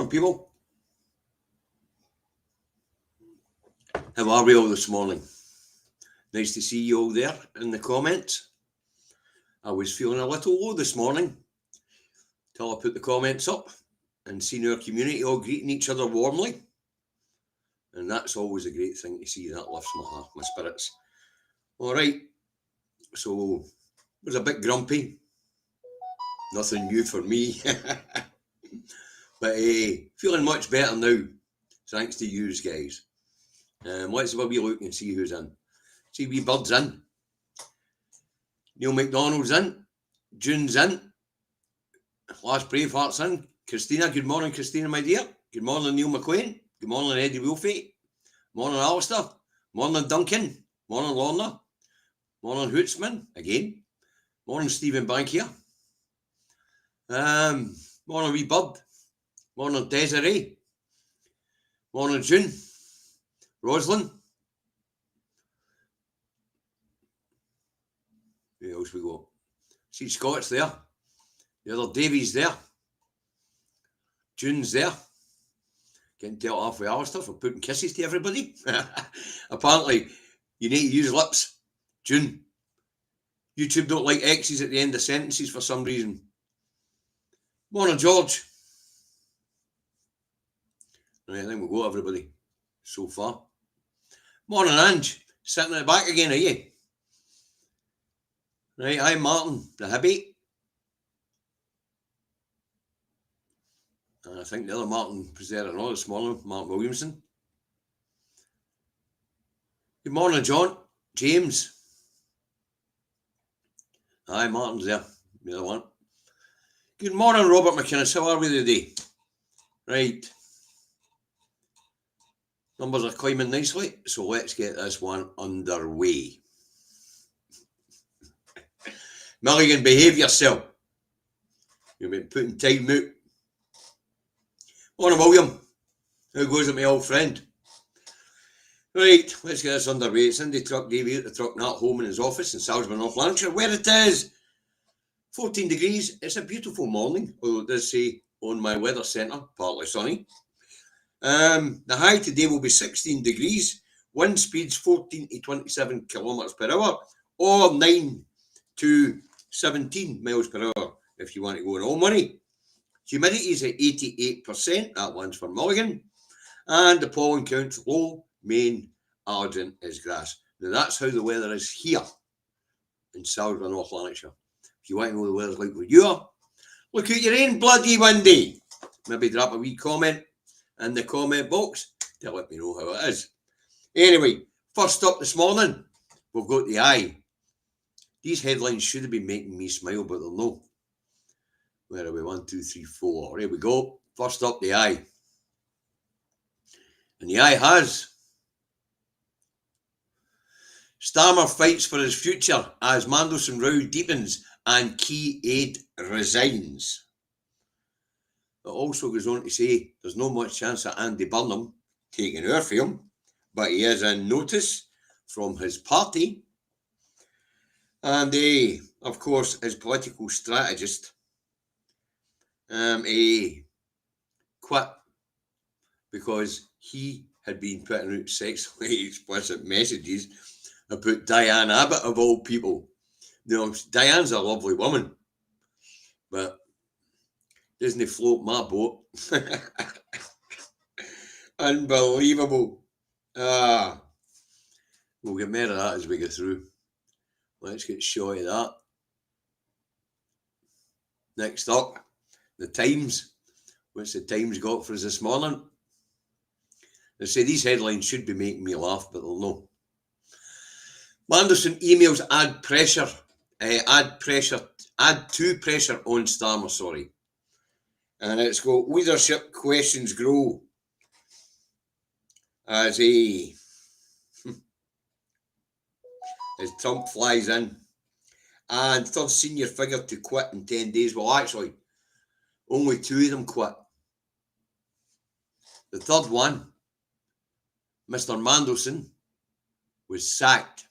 Morning, people. How are we all this morning? Nice to see you all there in the comments. I was feeling a little low this morning till I put the comments up and seen our community all greeting each other warmly. And that's always a great thing to see. That lifts my heart, my spirits. All right. So, it was a bit grumpy. Nothing new for me. But feeling much better now, thanks to you guys. Let's have a wee look and see who's in. See wee Bird's in. Neil McDonald's in. June's in. Last Braveheart's in. Christina, good morning, Christina, my dear. Good morning, Neil McLean. Good morning, Eddie Wilfie. Morning, Alistair. Morning, Duncan. Morning, Lorna. Morning, Hootsman, again. Morning, Stephen Bank here. Morning, wee Bird. Morning, Desiree. Morning, June. Roslyn. Who else we got? See Scott's there. The other Davies there. June's there. Getting dealt off with Alistair for putting kisses to everybody. Apparently, you need to use lips. June. YouTube don't like X's at the end of sentences for some reason. Morning, George. Right, I think we'll go, everybody, so far. Morning, Ange. Sitting at the back again, are you? Right, hi, Martin, the Hibby. And I think the other Martin was there and all this morning, Mark Williamson. Good morning, John. James. Hi, Martin's there. The other one. Good morning, Robert McInnes. How are we today? Right. Numbers are climbing nicely, so let's get this one underway. Milligan, behave yourself. You've been putting time out. Morning, William. How goes it, my old friend? Right, let's get this underway. It's Indy Truck Davey at the truck, not home in his office in Salisbury, North Lanarkshire, where it is 14 degrees. It's a beautiful morning, although it does say on my weather centre, partly sunny. The high today will be 16 degrees, wind speeds 14 to 27 kilometres per hour, or 9 to 17 miles per hour if you want to go in all money. Humidity is at 88%, that one's for Mulligan, and the pollen count's low, main, Argent is grass. Now that's how the weather is here in Salisbury, North Lanarkshire. If you want to know the weather's like where you are, look out your own bloody windy. Maybe drop a wee comment in the comment box to let me know how it is. Anyway, first up this morning, we've got the Eye. These headlines should have been making me smile, but they're no. Where are we? 1, 2, 3, 4. Here we go. First up, the Eye. And the Eye has Starmer fights for his future as Mandelson row deepens and key aide resigns. It also goes on to say there's no much chance of Andy Burnham taking our film, but he is in notice from his party. And of course, his political strategist quit because he had been putting out sexually explicit messages about Diane Abbott, of all people. You know, Diane's a lovely woman, but doesn't float my boat. Unbelievable. We'll get more of that as we go through. Let's get short of that. Next up, the Times. What's the Times got for us this morning? They say these headlines should be making me laugh, but they'll know. Mandelson emails add to pressure on Starmer, sorry. And it's got leadership questions grow as Trump flies in. And third senior figure to quit in 10 days. Well, actually, only 2 of them quit. The third one, Mr. Mandelson, was sacked.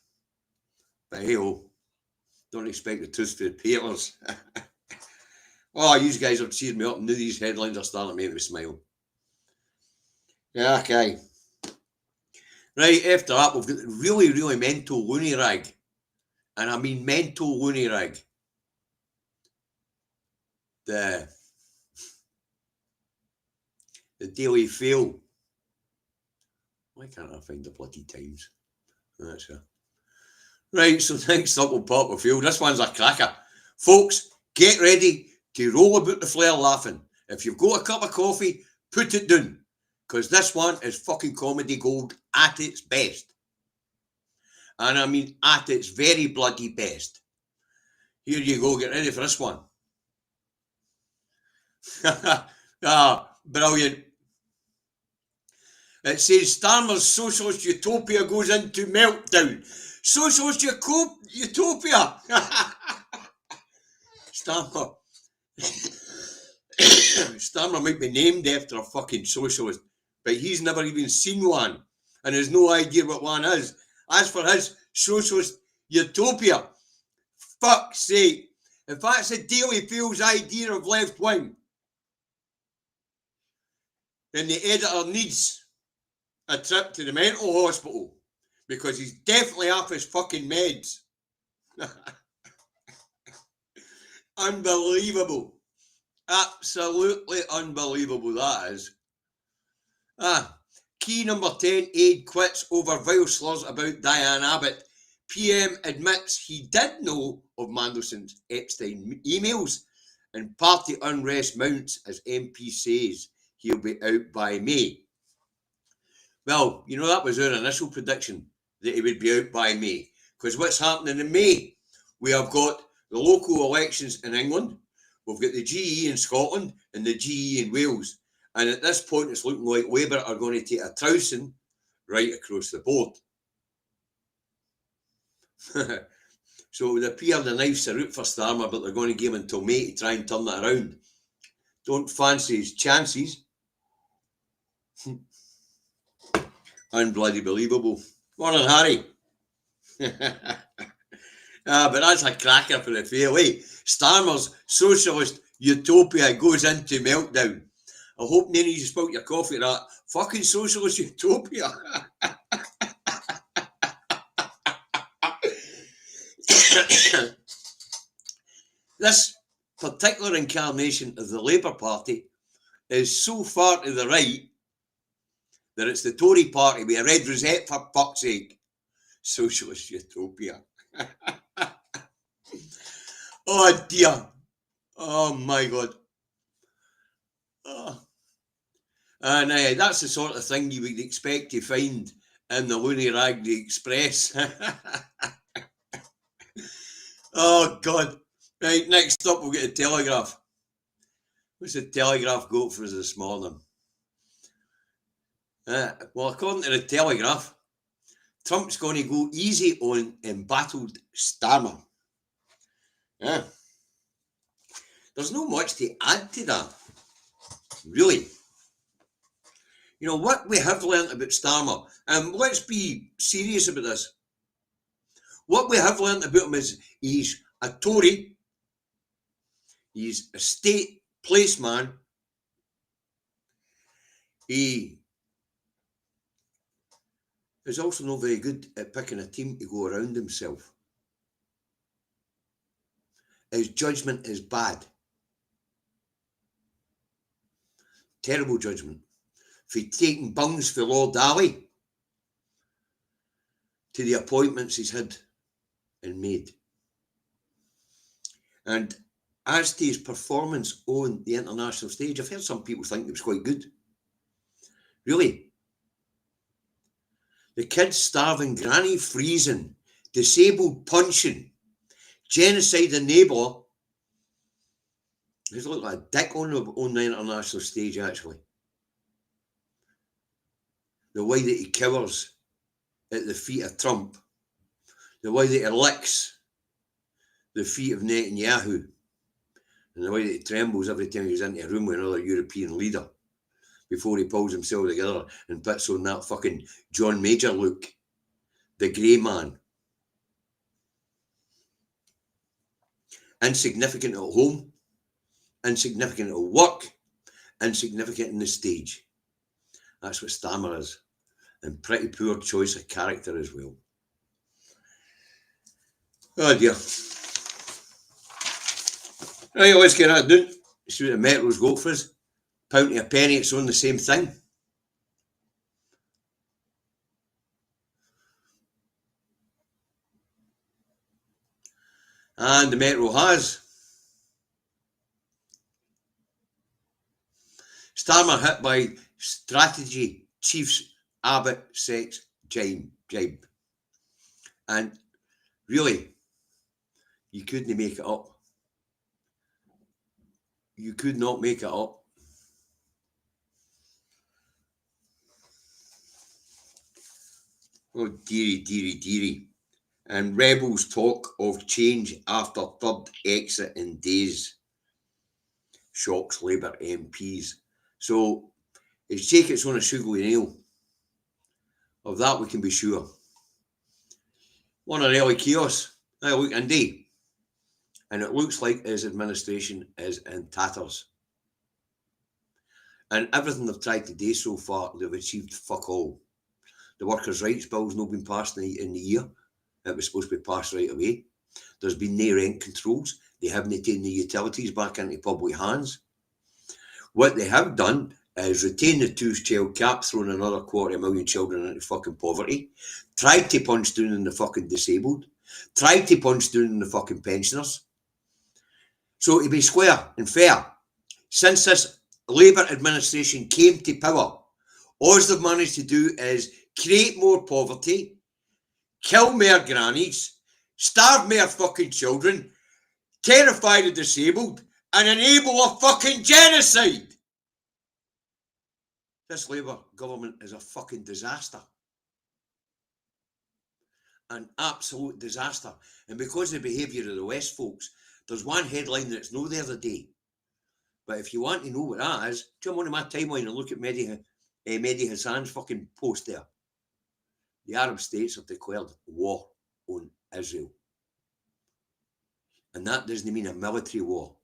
But hey, don't expect the tooth for the papers. Oh, you guys have cheered me up. Now these headlines are starting to make me smile. Yeah, okay. Right, after that, we've got the really, really mental loony rag. And I mean mental loony rag. The Daily Fail. Why can't I find the bloody Times? That's it. Right, so next up we'll pop a field. This one's a cracker. Folks, get ready to roll about the flare laughing. If you've got a cup of coffee, put it down. Because this one is fucking comedy gold at its best. And I mean at its very bloody best. Here you go, get ready for this one. Brilliant. It says Starmer's socialist utopia goes into meltdown. Socialist utopia. Starmer. Starmer might be named after a fucking socialist, but he's never even seen one and has no idea what one is. As for his socialist utopia, fuck's sake, if that's a Daily Fail's idea of left wing, then the editor needs a trip to the mental hospital because he's definitely off his fucking meds. Unbelievable. Absolutely unbelievable, that is. Key number 10, aide quits over vile slurs about Diane Abbott. PM admits he did know of Mandelson's Epstein emails, and party unrest mounts as MP says he'll be out by May. Well, you know, that was our initial prediction, that he would be out by May. Because what's happening in May? We have got the local elections in England, we've got the GE in Scotland, and the GE in Wales. And at this point, it's looking like Labour are going to take a trouncing right across the board. So it would appear the knife's a route for Starmer, but they're going to give him until May to try and turn that around. Don't fancy his chances. Unbloody believable. Morning, Harry. But that's a cracker for the fail, eh? Starmer's socialist utopia goes into meltdown. I hope none of you spilt your coffee at that. Fucking socialist utopia. This particular incarnation of the Labour Party is so far to the right that it's the Tory party with a red rosette, for fuck's sake. Socialist utopia. Oh dear. Oh my God. Oh. And that's the sort of thing you would expect to find in the Loony Rag the Express. Oh God. Right, next up we'll get a Telegraph. What's the Telegraph got for us this morning? Well, according to the Telegraph, Trump's going to go easy on embattled Starmer. Yeah. There's not much to add to that, really. You know, what we have learnt about Starmer, and let's be serious about this. What we have learnt about him is he's a Tory, he's a state placeman, he is also not very good at picking a team to go around himself. His judgment is bad. Terrible judgment. For taking bungs for Lord Ali to the appointments he's had and made. And as to his performance on the international stage, I've heard some people think it was quite good. Really. The kids starving, granny freezing, disabled punching, genocide enabler. He's looked like a dick on the international stage, actually. The way that he cowers at the feet of Trump, the way that he licks the feet of Netanyahu, and the way that he trembles every time he's into a room with another European leader before he pulls himself together and puts on that fucking John Major look, the grey man. Insignificant at home, insignificant at work, insignificant in the stage. That's what Starmer is. And pretty poor choice of character as well. Oh dear. Right, let's get that done. See what the Metro's got for us. Pound to a penny, it's on the same thing. And the Metro has. Starmer hit by strategy chief's Abbott sex jibe. And really, you couldn't make it up. You could not make it up. Oh, dearie. And rebels talk of change after third exit in days. Shocks Labour MPs. So, it's take its on a sugary nail. Of that we can be sure. One of early chaos. Now look, indeed. And it looks like his administration is in tatters. And everything they've tried to do so far, they've achieved fuck all. The workers' rights bill's not been passed in the year. It was supposed to be passed right away. There's been no rent controls. They haven't taken the utilities back into public hands. What they have done is retain the two-child cap, thrown another 250,000 children into fucking poverty, tried to punch down on the fucking disabled, tried to punch down on the fucking pensioners. So to be square and fair, since this Labour administration came to power, all they've managed to do is create more poverty, kill more grannies, starve more fucking children, terrify the disabled, and enable a fucking genocide. This Labour government is a fucking disaster. An absolute disaster. And because of the behaviour of the West folks, there's one headline that's no there today. But if you want to know what that is, jump onto my timeline and look at Mehdi Hassan's fucking post there. The Arab states have declared war on Israel. And that doesn't mean a military war.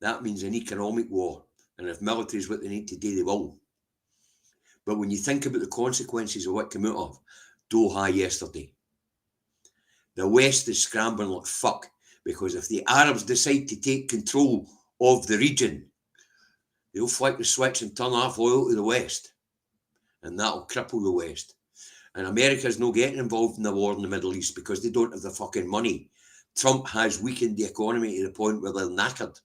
That means an economic war. And if military is what they need to do, they will. But when you think about the consequences of what came out of Doha yesterday, the West is scrambling like fuck, because if the Arabs decide to take control of the region, they'll flick the switch and turn off oil to the West. And that'll cripple the West. And America's not getting involved in the war in the Middle East because they don't have the fucking money. Trump has weakened the economy to the point where they're knackered.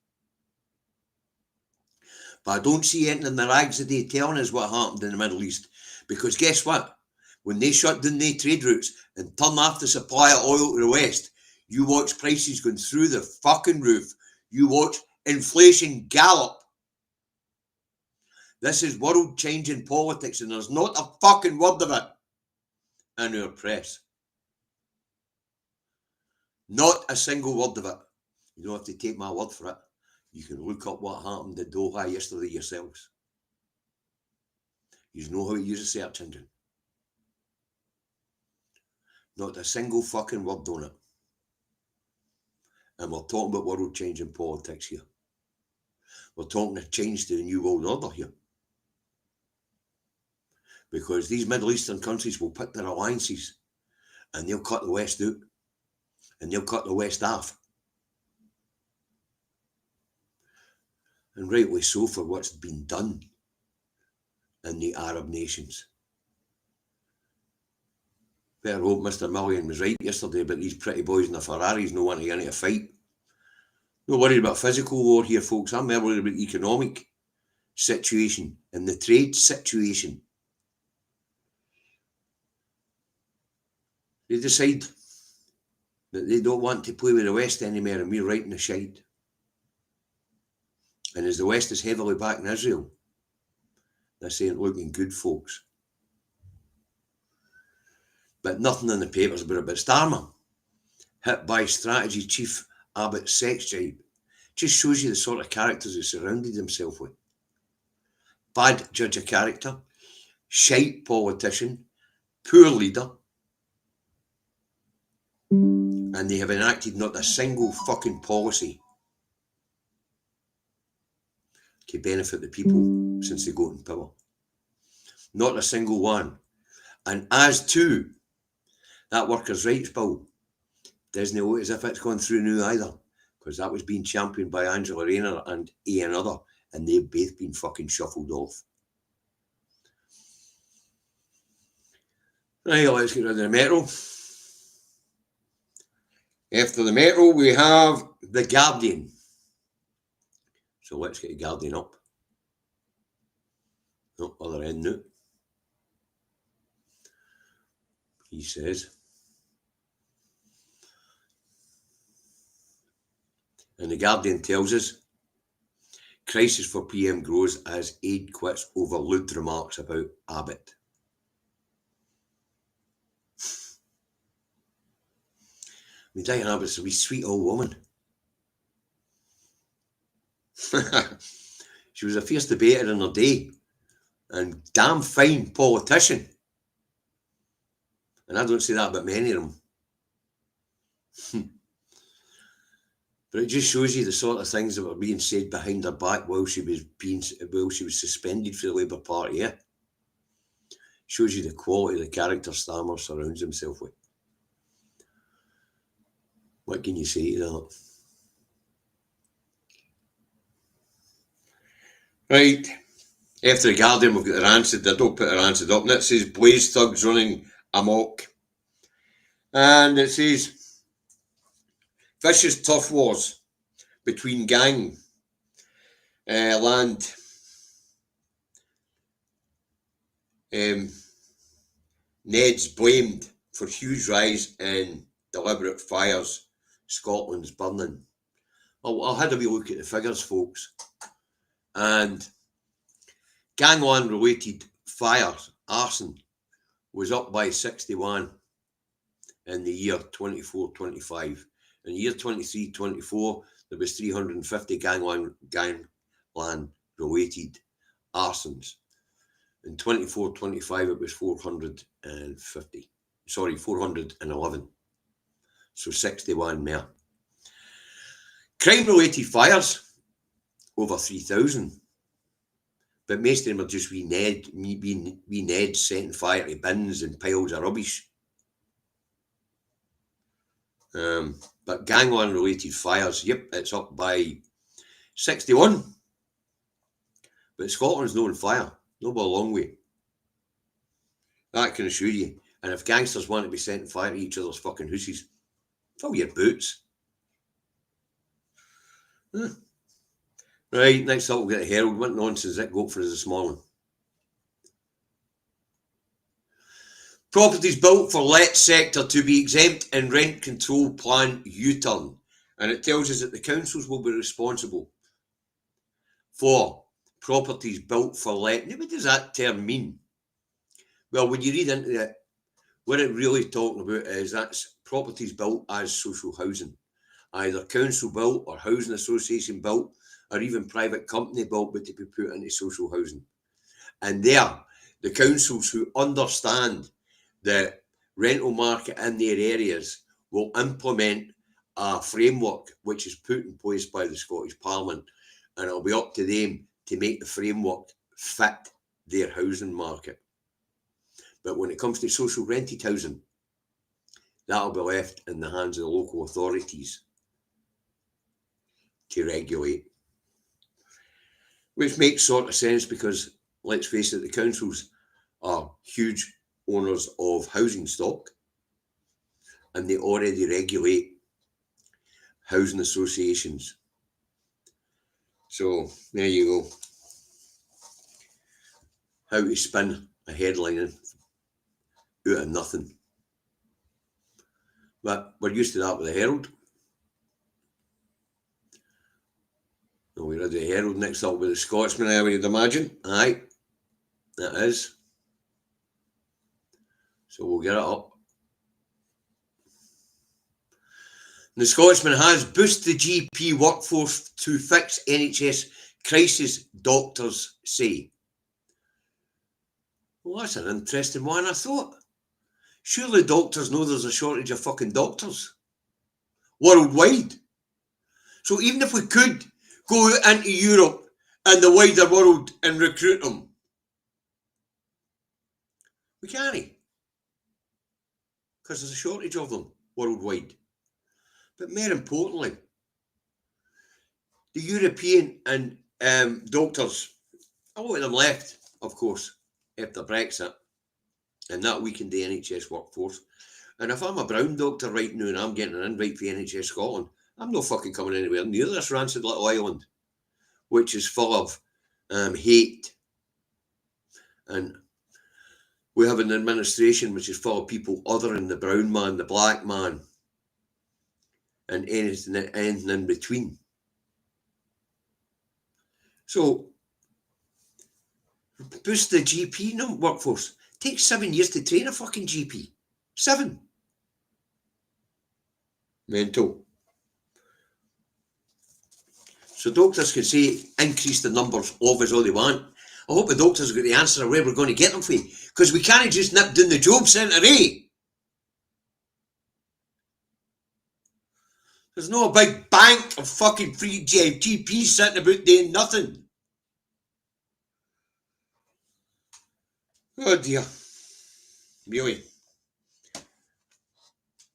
But I don't see anything in the rags of day telling us what happened in the Middle East. Because guess what? When they shut down their trade routes and turn off the supply of oil to the West, you watch prices going through the fucking roof. You watch inflation gallop. This is world-changing politics, and there's not a fucking word of it in our press. Not a single word of it. You don't have to take my word for it. You can look up what happened at Doha yesterday yourselves. You know how to use a search engine. Not a single fucking word on it. And we're talking about world-changing politics here. We're talking a change to the New World Order here. Because these Middle Eastern countries will pick their alliances and they'll cut the West out. And they'll cut the West off. And rightly so for what's been done in the Arab nations. Better hope Mr. Million was right yesterday about these pretty boys in the Ferraris no wanting to get into a fight. No worried about physical war here, folks. I'm more worried about the economic situation and the trade situation. They decide that they don't want to play with the West anymore and we're right in the shite. And as the West is heavily backing Israel, this ain't looking good, folks. But nothing in the papers about it. But Starmer, hit by strategy chief Abbott sex jibe, just shows you the sort of characters he surrounded himself with. Bad judge of character, shite politician, poor leader, and they have enacted not a single fucking policy to benefit the people since they got in power. Not a single one. And as to that workers' rights bill, doesn't look as if it's gone through now either, because that was being championed by Angela Rayner and another, and they've both been fucking shuffled off. Right, let's get rid of the Metro. After the Metro, we have the Guardian. So let's get the Guardian up. No, other end now. He says, and the Guardian tells us, crisis for PM grows as aid quits over lewd remarks about Abbott. I mean, Diane Abbott's a wee sweet old woman. She was a fierce debater in her day and damn fine politician. And I don't say that about many of them. But it just shows you the sort of things that were being said behind her back while she was suspended for the Labour Party. Yeah, shows you the quality of the character Starmer surrounds himself with. What can you say to that? Right, after the Guardian, we've got the Rancid. I don't put the Rancid up, and it says Blaze thugs running amok, and it says vicious tough wars between gang land Ned's blamed for huge rise in deliberate fires. Scotland's burning. I'll have a wee look at the figures, folks. And gangland related fires, arson, was up by 61 in the year 24-25. In the year 23-24, there was 350 gangland related arsons. In 24-25, it was 411. So 61 more. Crime related fires, over 3,000. But most of them are just wee Neds setting fire to bins and piles of rubbish. But gangland related fires, yep, it's up by 61. But Scotland's not on fire, no by a long way. That can assure you. And if gangsters want to be setting fire to each other's fucking houses, fill your boots. Right, next up we'll get the Herald. What nonsense that got for us this morning? Properties built for let sector to be exempt in rent control plan U-turn. And it tells us that the councils will be responsible for properties built for let. Now, what does that term mean? Well, when you read into it, what it really talking about is that's properties built as social housing. Either council built or housing association built or even private company built, but to be put into social housing. And there, the councils who understand the rental market in their areas will implement a framework which is put in place by the Scottish Parliament, and it'll be up to them to make the framework fit their housing market. But when it comes to social rented housing, that'll be left in the hands of the local authorities to regulate. Which makes sort of sense because, let's face it, the councils are huge owners of housing stock and they already regulate housing associations. So there you go. How to spin a headline out of nothing. But we're used to that with the Herald. We read the Herald. Next up with the Scotsman, I would imagine. Aye, that is. So we'll get it up. The Scotsman has boosted the GP workforce to fix NHS crisis, doctors say. Well, that's an interesting one, I thought. Surely doctors know there's a shortage of fucking doctors worldwide. So even if we could go into Europe and the wider world and recruit them, We can't. Because there's a shortage of them worldwide. But more importantly, the European and doctors, a lot of them left, of course, after Brexit, and that weakened the NHS workforce. And if I'm a brown doctor right now and I'm getting an invite for NHS Scotland, I'm not fucking coming anywhere near this rancid little island, which is full of hate. And we have an administration which is full of people other than the brown man, the black man, and anything in between. So, boost the GP workforce. It takes 7 years to train a fucking GP. 7. Mental. So doctors can say increase the numbers of us all they want. I hope the doctors have got the answer of where we're going to get them from. Because we can't just nip down the job centre, eh? There's no a big bank of fucking free GPs sitting about doing nothing. Oh dear. Really.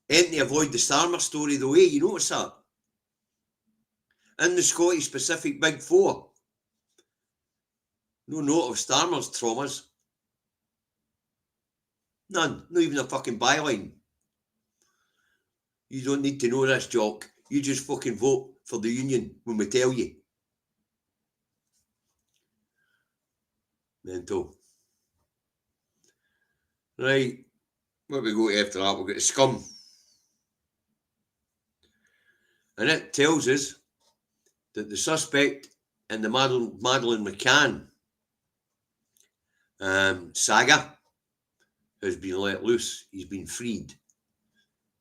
Ain't to avoid the Starmer story though, eh? You notice that? In the Scottish Pacific Big Four. No note of Starmer's traumas. None. Not even a fucking byline. You don't need to know this, Jock. You just fucking vote for the union when we tell you. Mental. Right. What we go after that? We've got the Scum. And it tells us that the suspect in the Madeleine McCann saga has been let loose. He's been freed.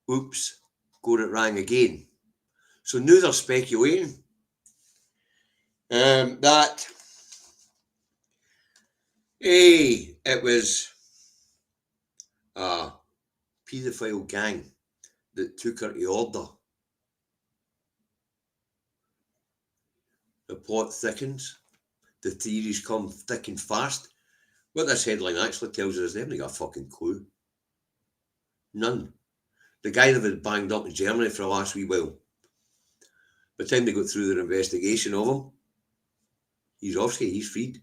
Oops, got it wrong again. So now they're speculating that it was a paedophile gang that took her to order. The plot thickens. The theories come thick and fast. What this headline actually tells us is they haven't got a fucking clue. None. The guy that was banged up in Germany for the last wee while, by the time they got through their investigation of him, he's off, he's freed.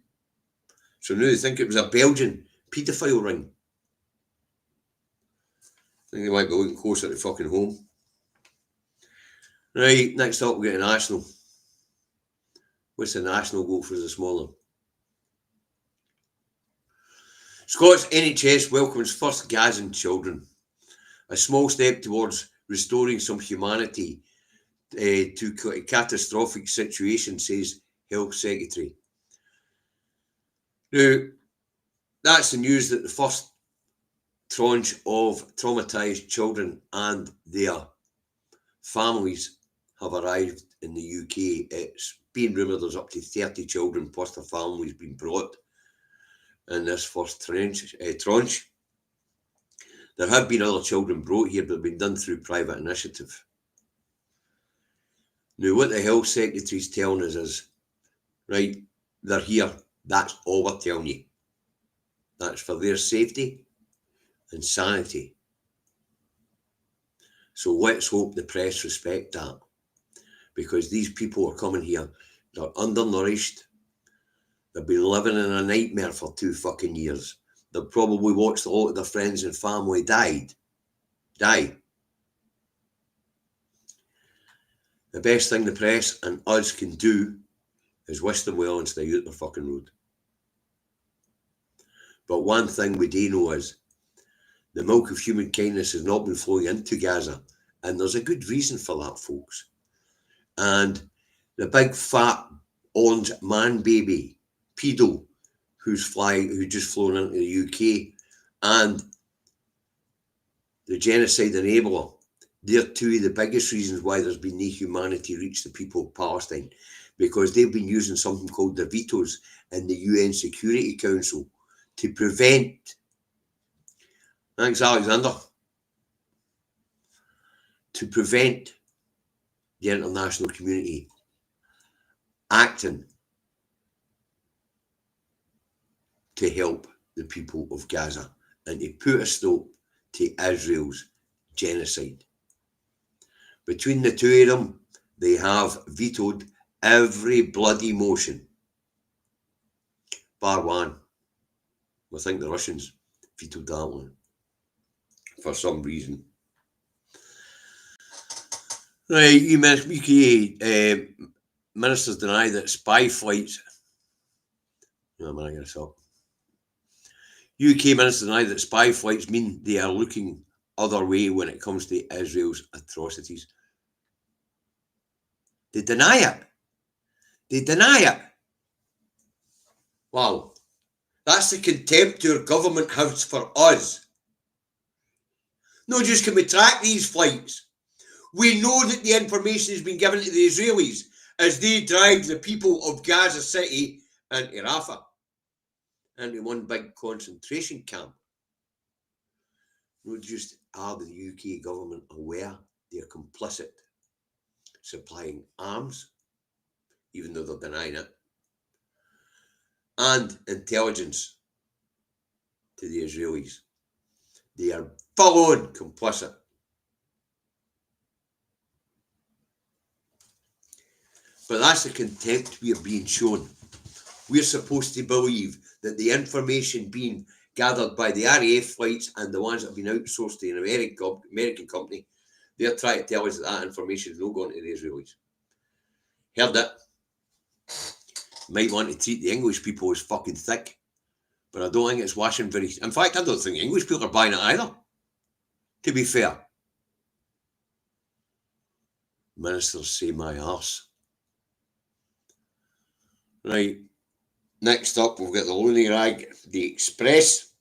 So now they think it was a Belgian paedophile ring. I think they might be looking closer to fucking home. Right, next up we get an Arsenal. What's the national goal for this morning? Scots NHS welcomes first Gazan children. A small step towards restoring some humanity to a catastrophic situation, says Health Secretary. Now, that's the news that the first tranche of traumatised children and their families have arrived in the UK. It's been rumoured there's up to 30 children plus their families being brought in this first tranche. There have been other children brought here, but they've been done through private initiative. Now, what the Health Secretary's telling us is, right, they're here. That's all we're telling you. That's for their safety and sanity. So let's hope the press respect that. Because these people are coming here, they're undernourished. They've been living in a nightmare for 2 fucking years. They've probably watched a lot of their friends and family die. The best thing the press and us can do is wish them well and stay out the fucking road. But one thing we do know is the milk of human kindness has not been flowing into Gaza. And there's a good reason for that, folks. And the big fat orange man baby, pedo, who's just flown into the UK, and the genocide enabler, they're two of the biggest reasons why there's been no humanity reach the people of Palestine, because they've been using something called the vetoes in the UN Security Council to prevent, thanks Alexander, to prevent the international community acting to help the people of Gaza. and to put a stop to Israel's genocide. Between the two of them, they have vetoed every bloody motion. Bar one. I think the Russians vetoed that one for some reason. Right, UK ministers deny that spy flights. No, I'm going to stop. UK ministers deny that spy flights mean they are looking other way when it comes to Israel's atrocities. They deny it. They deny it. Wow. That's the contempt our government has for us. No, just can we track these flights? We know that the information has been given to the Israelis as they drag the people of Gaza City into Rafah, into one big concentration camp. Not just are the UK government aware they're complicit supplying arms, even though they're denying it, and intelligence to the Israelis. They are full-on complicit. But that's the contempt we are being shown. We're supposed to believe that the information being gathered by the RAF flights and the ones that have been outsourced to an American company, they're trying to tell us that that information is not going to the Israelis. Heard it. Might want to treat the English people as fucking thick, but I don't think it's washing very... In fact, I don't think English people are buying it either, to be fair. Ministers say my arse. Right, next up we've got the Loony Rag, the Express.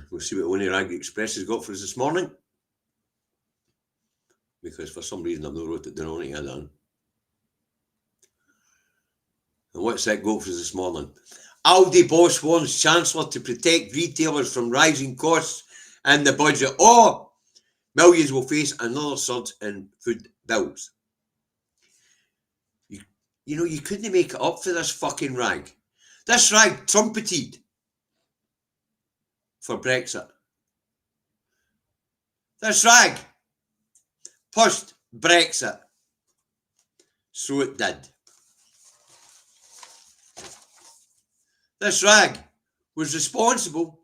We'll see what Loony Rag the Express has got for us this morning, because for some reason I've not wrote it down on it. And what's that got for us this morning? Aldi boss warns Chancellor to protect retailers from rising costs in the budget. Oh, millions will face another surge in food bills. You know, you couldn't make it up for this fucking rag. This rag trumpeted for Brexit. This rag pushed Brexit. So it did. This rag was responsible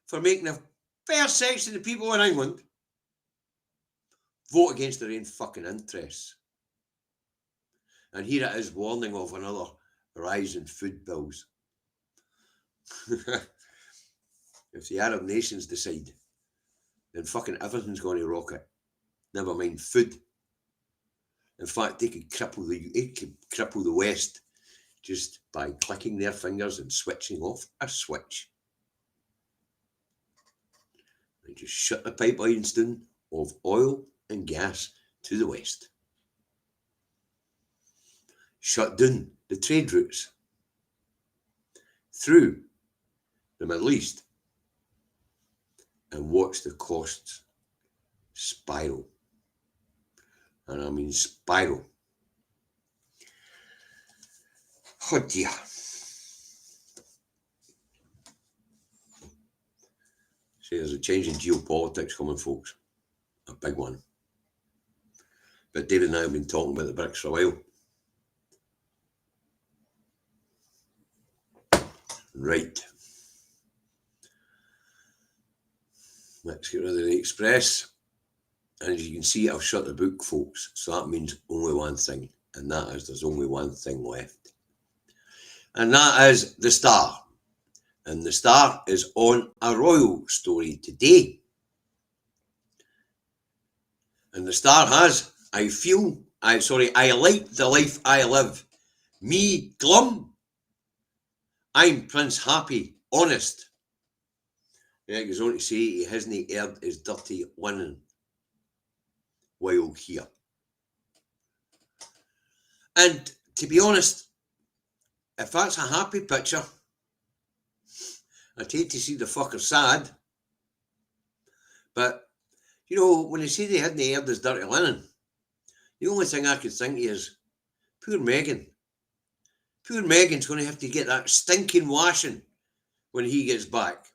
for making a fair section of the people in England vote against their own fucking interests. And here it is warning of another rise in food bills. If the Arab nations decide, then fucking everything's going to rocket. Never mind food. In fact, they could cripple the West just by clicking their fingers and switching off a switch. And just shut the pipelines down of oil and gas to the West. Shut down the trade routes through the Middle East and watch the costs spiral. And I mean spiral. Oh dear. See, there's a change in geopolitics coming, folks. A big one. But David and I have been talking about the BRICS for a while. Right. Let's get rid of the Express. And as you can see, I've shut the book, folks. So that means only one thing. And that is there's only one thing left. And that is the Star. And the Star is on a royal story today. And the Star has, I like the life I live. Me glum. I'm Prince Happy, honest. Yeah, it goes on to say he hasn't aired his dirty linen while here. And to be honest, if that's a happy picture, I'd hate to see the fucker sad. But, you know, when they say they hadn't aired his dirty linen, the only thing I could think is, poor Meghan. Poor Meghan's going to have to get that stinking washing when he gets back.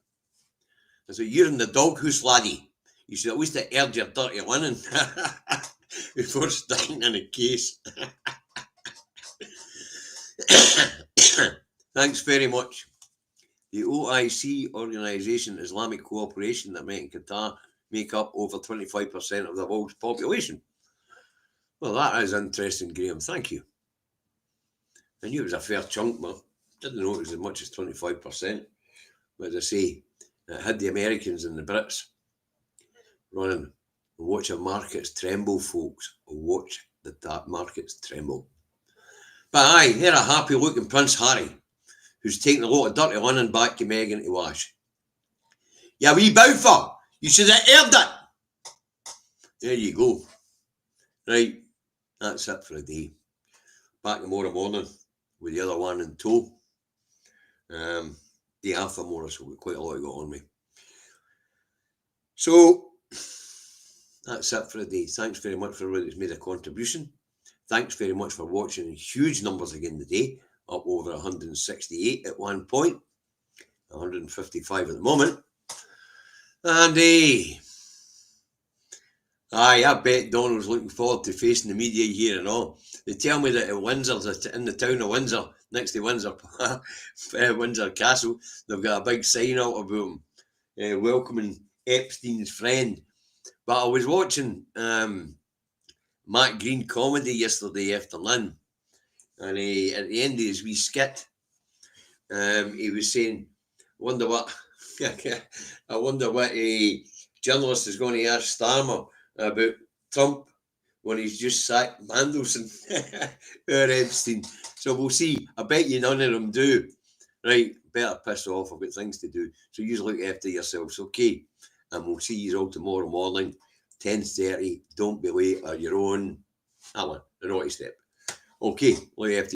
I said, you're in the doghouse, laddie. You should at least have aired your dirty linen before starting in a case. Thanks very much. The OIC organisation, Islamic cooperation that met in Qatar, make up over 25% of the world's population. Well, that is interesting, Graham. Thank you. I knew it was a fair chunk, but didn't know it was as much as 25%. But as I say, it had the Americans and the Brits running. Watch the markets tremble, folks. Watch the markets tremble. But aye, they're a happy-looking Prince Harry, who's taking a lot of dirty linen back to Meghan to wash. Yeah, wee Bowfer, you should have aired it. There you go. Right, that's it for the day. Back tomorrow morning with the other one in tow. Day after tomorrow, so we've quite a lot to go on with. So, that's it for the day. Thanks very much for everybody that's made a contribution. Thanks very much for watching in huge numbers again today. Up over 168 at one point. 155 at the moment. And I bet Donald's looking forward to facing the media here and all. They tell me that at Windsor, in the town of Windsor, next to Windsor, Windsor Castle, they've got a big sign out about him, welcoming Epstein's friend. But I was watching Matt Green comedy yesterday afternoon, and at the end of his wee skit, he was saying, I wonder what a journalist is going to ask Starmer about Trump when he's just sacked Mandelson or Epstein. So we'll see. I bet you none of them do. Right, better piss off. I've got things to do. So you look after yourselves, okay? And we'll see you all tomorrow morning, 10:30. Don't be late or your own. That one, the naughty step. Okay, look after